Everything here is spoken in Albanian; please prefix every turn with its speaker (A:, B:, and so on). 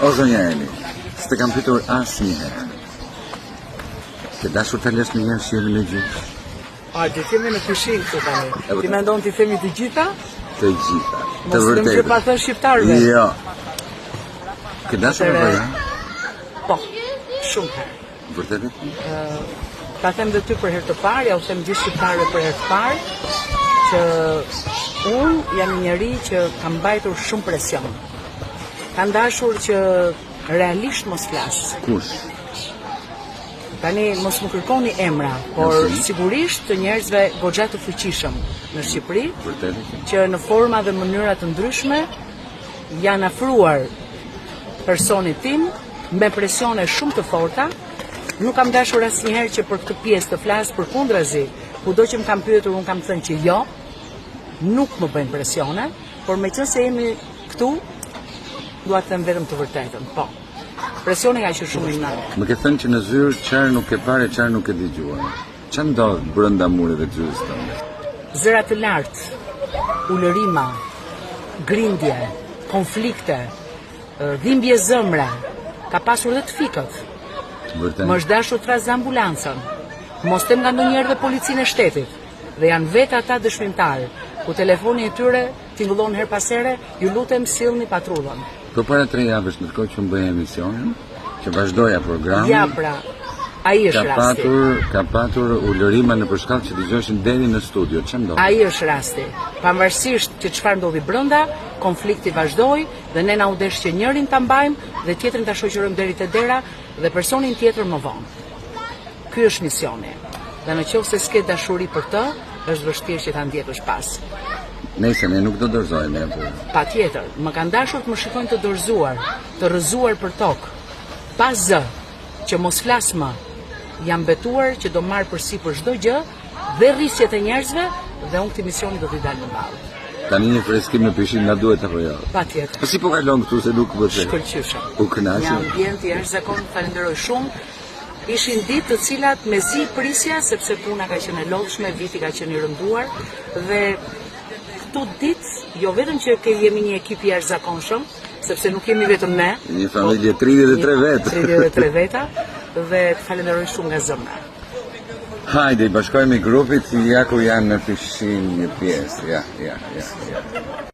A: O zonja Eni, s'te kam pyetur asnjëherë. Ke dashur ta lësh një herë shiellin e gjithë?
B: A, ti kemi në kushin këtu tani. Ti mendon ti themi të gjitha?
A: Të gjitha. Të
B: Mos them që pa thënë shqiptarëve.
A: Jo. Ke dashur apo jo?
B: Po, shumë herë.
A: Vërtet?
B: Ta them dhe ty për herë të parë, ja u them gjithë shqiptarëve për herë të parë, që unë jam një njeri që kam mbajtur shumë presion. Kam dashur që realisht mos flas.
A: Kush?
B: Tani mos më kërkoni emra, por sigurisht të njerëzve goxha të fuqishëm në Shqipëri, që në forma dhe mënyra të ndryshme janë afruar personit tim me presione shumë të forta. Nuk kam dashur asnjëherë që për këtë pjesë të flas, përkundrazi, kudo që më kam pyetur unë kam thënë që jo, nuk më bëjnë presione, por meqense jemi këtu, dua të them vetëm të vërtetën. Po. Presioni ka qenë shumë i madh.
A: Më ke thënë që në zyrë çfarë nuk e parë, çfarë nuk e dëgjuar. Çfarë ndodh brenda mureve të zyrës tonë?
B: Zëra të lartë, ulërima, grindje, konflikte, dhimbje zemre, ka pasur dhe të fikët.
A: Vërtet.
B: Më është dashur të trazë ambulancën. Mos tem nga ndonjëherë dhe policinë e shtetit. Dhe janë vetë ata dëshmitarë, ku telefoni e tyre tingëllon her pas here, ju lutem sillni patrullën.
A: Po para 3 javësh ndërkohë që më bëj emisionin, që vazhdoja programin.
B: Ja pra, ai është rasti.
A: Ka patur ulërima në përshkallë që dëgjoshin deri në studio. Ç'm ndodhi?
B: Ai është rasti. Pavarësisht që çfarë ndodhi brenda, konflikti vazhdoi dhe ne na u desh që njërin ta mbajmë dhe tjetrin ta shoqërojmë deri te dera dhe personin tjetër më vonë. Ky është misioni. Dhe në qoftë se s'ke dashuri për të, është vështirë që ta ndjetësh pas.
A: Nëse ne nuk do dorëzojmë apo.
B: Patjetër, më kanë dashur të më shikojnë të dorëzuar, të rrëzuar për tokë, pa zë, që mos flas më. Jam betuar që do marr përsipër çdo gjë dhe rrisjet e njerëzve dhe unë këtë misioni do t'i dal në balë.
A: Tani një freskim në pishinë na duhet apo jo?
B: Patjetër.
A: Po si po kalon këtu se nuk bëhet.
B: Shkëlqyshëm.
A: U kënaqem.
B: Një ambient i jashtëzakonshëm, falenderoj shumë. Ishin ditë të cilat mezi prisja sepse puna ka qenë e lodhshme, viti ka qenë i rënduar dhe këto ditë jo vetëm që jemi një ekip i jashtëzakonshëm, sepse nuk jemi vetëm ne.
A: Një familje 33 vetë.
B: 33 veta dhe të falenderoj shumë nga zemra.
A: Hajde, i bashkojmë i grupit, ja ku janë në pishinë një pjesë. Ja.